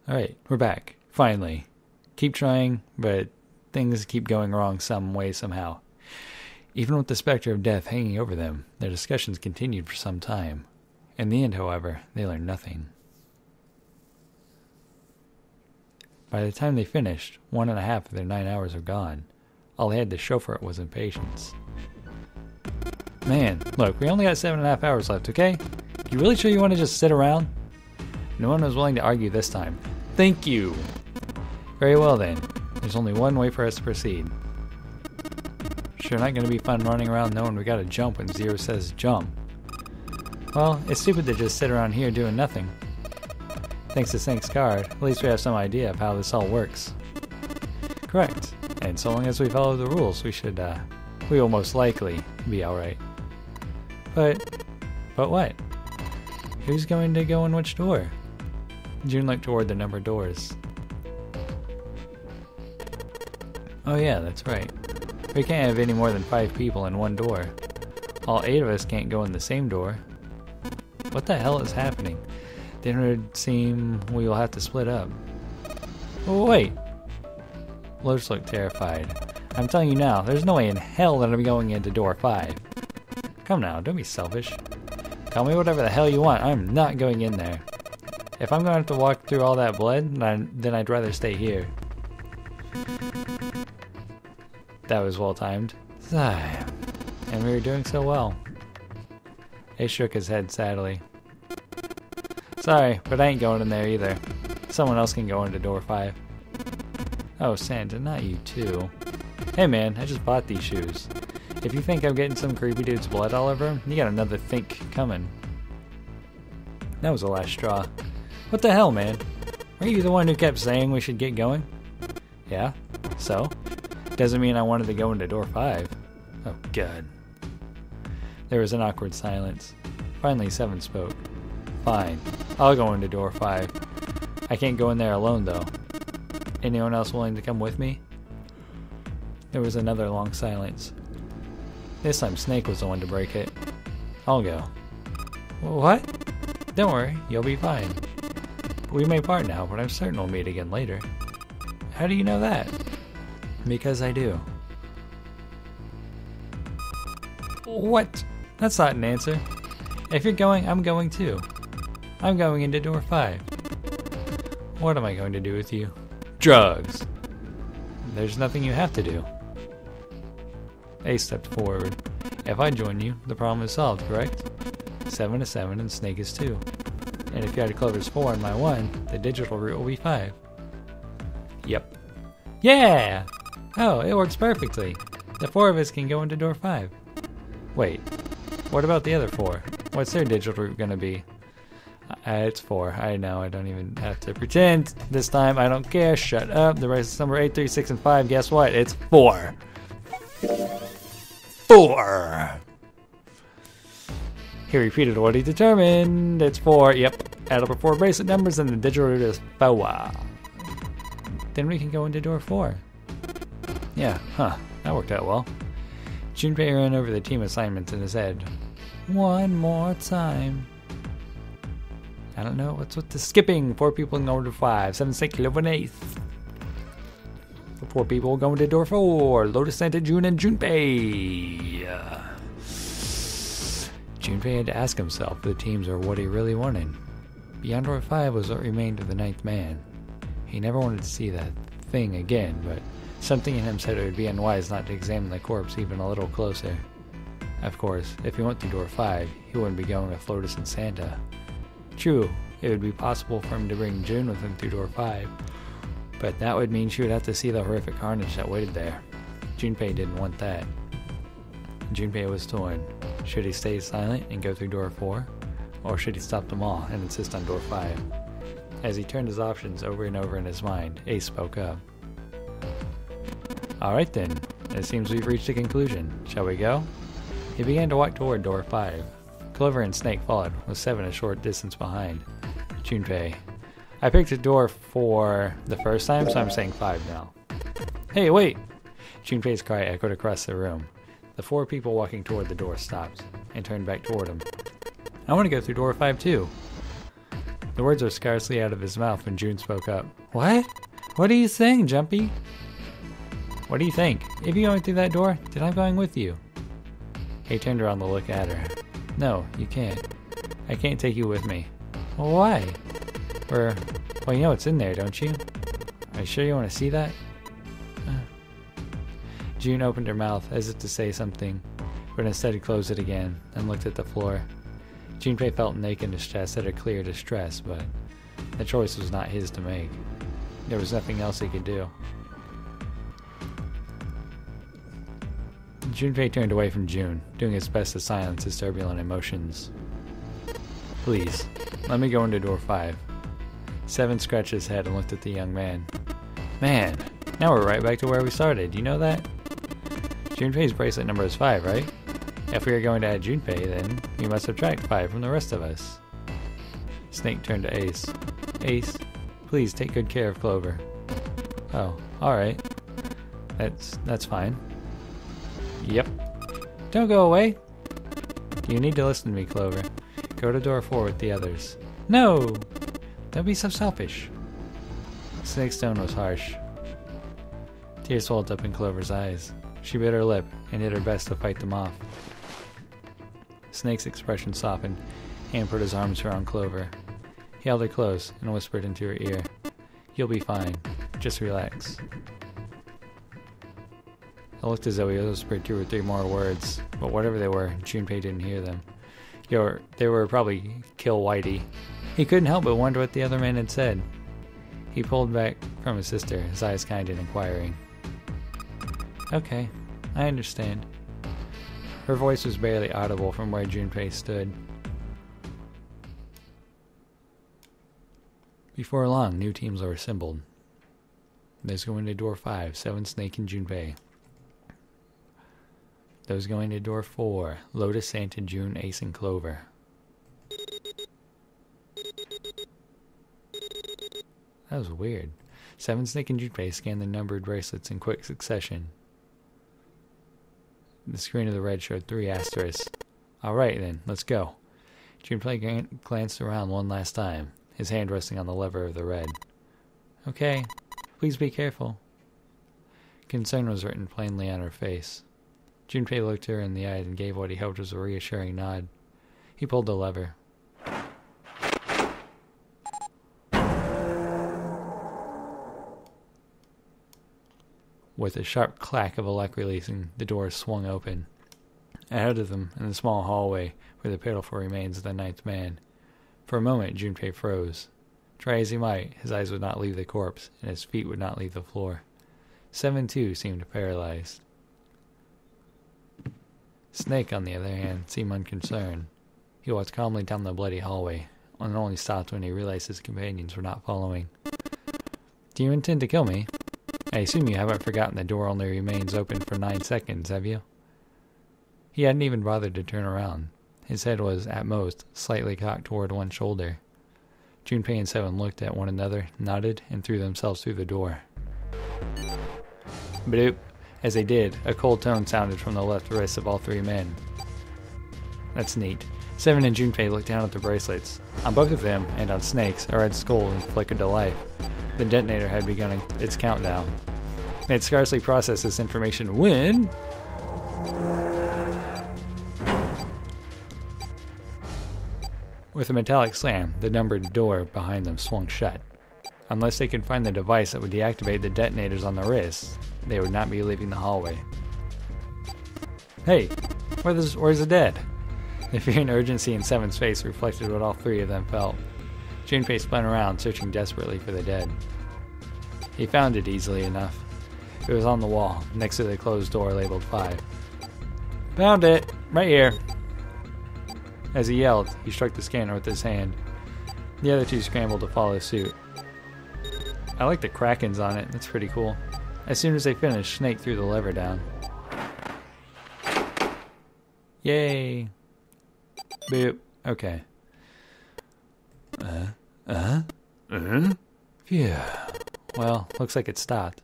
Alright, we're back. Finally. Keep trying, but things keep going wrong some way, somehow. Even with the specter of death hanging over them, their discussions continued for some time. In the end, however, they learned nothing. By the time they finished, 1.5 of their 9 hours were gone. All they had to show for it was impatience. Man, look, we only got 7.5 hours left, okay? You really sure you want to just sit around? No one was willing to argue this time. Thank you! Very well then. There's only one way for us to proceed. Sure not going to be fun running around knowing we gotta jump when Zero says jump. Well, it's stupid to just sit around here doing nothing. Thanks to Snake's card, at least we have some idea of how this all works. Correct. And so long as we follow the rules, we will most likely be alright. But what? Who's going to go in which door? June looked toward the numbered doors. Oh yeah, that's right. We can't have any more than 5 people in one door. All 8 of us can't go in the same door. What the hell is happening? Then it would seem we will have to split up. Oh wait! Lotus looked terrified. I'm telling you now, there's no way in hell that I'll be going into door 5. Come now, don't be selfish. Call me whatever the hell you want, I'm not going in there. If I'm going to have to walk through all that blood, then I'd rather stay here. That was well timed. Sigh. And we were doing so well. Ace shook his head sadly. Sorry, but I ain't going in there either. Someone else can go into door 5. Oh, Santa, not you too. Hey man, I just bought these shoes. If you think I'm getting some creepy dude's blood all over him, you got another think coming. That was the last straw. What the hell, man? Were you the one who kept saying we should get going? Yeah? So? Doesn't mean I wanted to go into door 5. Oh, God. There was an awkward silence. Finally, Seven spoke. Fine. I'll go into door 5. I can't go in there alone, though. Anyone else willing to come with me? There was another long silence. This time, Snake was the one to break it. I'll go. What? Don't worry, you'll be fine. We may part now, but I'm certain we'll meet again later. How do you know that? Because I do. What? That's not an answer. If you're going, I'm going too. I'm going into door 5. What am I going to do with you? Drugs! There's nothing you have to do. Ace stepped forward. If I join you, the problem is solved, correct? 7 is 7 and Snake is 2. And if you add Clover's 4 and my 1, the digital route will be 5. Yep. Yeah! Oh, it works perfectly. The 4 of us can go into door 5. Wait, what about the other 4? What's their digital route gonna be? It's 4. I know, I don't even have to pretend. This time, I don't care. Shut up. The rest is number 8, 3, 6, and 5. Guess what? It's 4. 4! He repeated what he determined. It's 4. Yep. Add up our 4 bracelet numbers and the digital route is 4. Then we can go into door 4. Yeah, huh. That worked out well. Junpei ran over the team assignments in his head. One more time. I don't know what's with the skipping. 4 people in door 5. 7, 6, 11, 8. 4 people going to door 4. Lotus, Santa, June, and Junpei. Junpei had to ask himself if the teams are what he really wanted. Beyond door 5 was what remained of the 9th man. He never wanted to see that thing again, but something in him said it would be unwise not to examine the corpse even a little closer. Of course, if he went through door 5, he wouldn't be going with Lotus and Santa. True, it would be possible for him to bring June with him through door 5, but that would mean she would have to see the horrific carnage that waited there. Junpei didn't want that. Junpei was torn. Should he stay silent and go through door 4, or should he stop them all and insist on door 5? As he turned his options over and over in his mind, Ace spoke up. Alright then, it seems we've reached a conclusion. Shall we go? He began to walk toward door 5. Clover and Snake followed, with 7 a short distance behind. Junpei. I picked a door 4 the first time, so I'm saying 5 now. Hey, wait! Junpei's cry echoed across the room. The 4 people walking toward the door stopped, and turned back toward him. I want to go through door 5 too. The words were scarcely out of his mouth when June spoke up. What? What are you saying, Jumpy? What do you think? If you're going through that door, then I'm going with you. He turned around to look at her. No, you can't. I can't take you with me. Well, why? Well, you know what's in there, don't you? Are you sure you want to see that? June opened her mouth as if to say something, but instead closed it again and looked at the floor. Junpei felt nakedness chest at her clear distress, but the choice was not his to make. There was nothing else he could do. Junpei turned away from June, doing his best to silence his turbulent emotions. Please, let me go into door 5. Seven scratched his head and looked at the young man. Man, now we're right back to where we started, you know that? Junpei's bracelet number is 5, right? If we are going to add Junpei, then we must subtract 5 from the rest of us. Snake turned to Ace. Ace, please take good care of Clover. Oh, alright. That's fine. Yep. Don't go away! You need to listen to me, Clover. Go to door 4 with the others. No! Don't be so selfish. Snake's tone was harsh. Tears welled up in Clover's eyes. She bit her lip and did her best to fight them off. Snake's expression softened, and put his arms around Clover. He held her close and whispered into her ear, "You'll be fine. Just relax." It looked as though he whispered 2 or 3 more words, but whatever they were, Junpei didn't hear them. They were probably kill Whitey. He couldn't help but wonder what the other man had said. He pulled back from his sister, his eyes kind and inquiring. Okay, I understand. Her voice was barely audible from where Junpei stood. Before long, new teams were assembled. Those going to door 5, 7, Snake, and Junpei. Those going to door 4, Lotus, Santa, June, Ace, and Clover. That was weird. 7, Snake, and Junpei scanned the numbered bracelets in quick succession. The screen of the red showed 3 asterisks. Alright then, let's go. Junpei glanced around one last time, his hand resting on the lever of the red. Okay, please be careful. Concern was written plainly on her face. Junpei looked her in the eye and gave what he hoped was a reassuring nod. He pulled the lever. With a sharp clack of a lock releasing, the doors swung open. Ahead of them, in the small hallway, were the pitiful remains of the 9th man. For a moment, Junpei froze. Try as he might, his eyes would not leave the corpse, and his feet would not leave the floor. 7 too seemed paralyzed. Snake, on the other hand, seemed unconcerned. He walked calmly down the bloody hallway, and only stopped when he realized his companions were not following. Do you intend to kill me? I assume you haven't forgotten the door only remains open for 9 seconds, have you? He hadn't even bothered to turn around. His head was, at most, slightly cocked toward one shoulder. Junpei and 7 looked at one another, nodded, and threw themselves through the door. Bloop. As they did, a cold tone sounded from the left wrists of all 3 men. That's neat. 7 and Junpei looked down at the bracelets. On both of them, and on Snake's, a red skull flickered to life. The detonator had begun its countdown. They had scarcely processed this information when... With a metallic slam, the numbered door behind them swung shut. Unless they could find the device that would deactivate the detonators on the wrists, they would not be leaving the hallway. Hey, where's the dead? The fear and urgency in 7's face reflected what all 3 of them felt. Junpei spun around, searching desperately for the dead. He found it easily enough. It was on the wall, next to the closed door labeled 5. Found it! Right here! As he yelled, he struck the scanner with his hand. The other 2 scrambled to follow suit. I like the krakens on it, that's pretty cool. As soon as they finished, Snake threw the lever down. Yay! Boop. Okay. Phew. Well, looks like it stopped.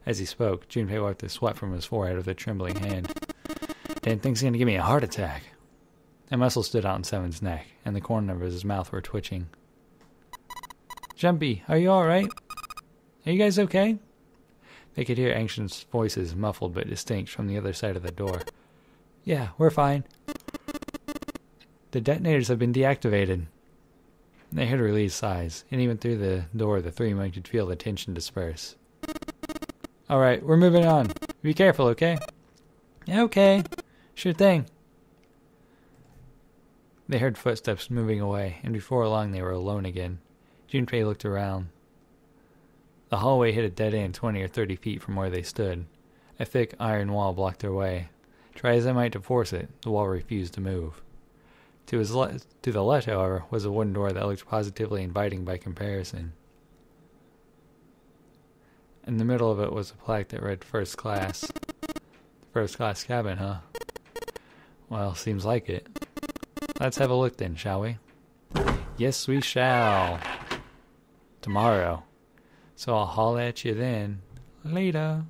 As he spoke, Junpei wiped the sweat from his forehead with a trembling hand. Didn't think he's gonna give me a heart attack. A muscle stood out in 7's neck, and the corner of his mouth were twitching. Jumpy, are you alright? Are you guys okay? They could hear anxious voices, muffled but distinct, from the other side of the door. Yeah, we're fine. The detonators have been deactivated. They heard relieved sighs, and even through the door the three men could feel the tension disperse. Alright, we're moving on. Be careful, okay? Okay. Sure thing. They heard footsteps moving away, and before long they were alone again. Junpei looked around. The hallway hit a dead end 20 or 30 feet from where they stood. A thick iron wall blocked their way. Try as they might to force it, the wall refused to move. To the left, however, was a wooden door that looked positively inviting by comparison. In the middle of it was a plaque that read First Class. First class cabin, huh? Well, seems like it. Let's have a look then, shall we? Yes, we shall. Tomorrow. So I'll holler at you then. Later.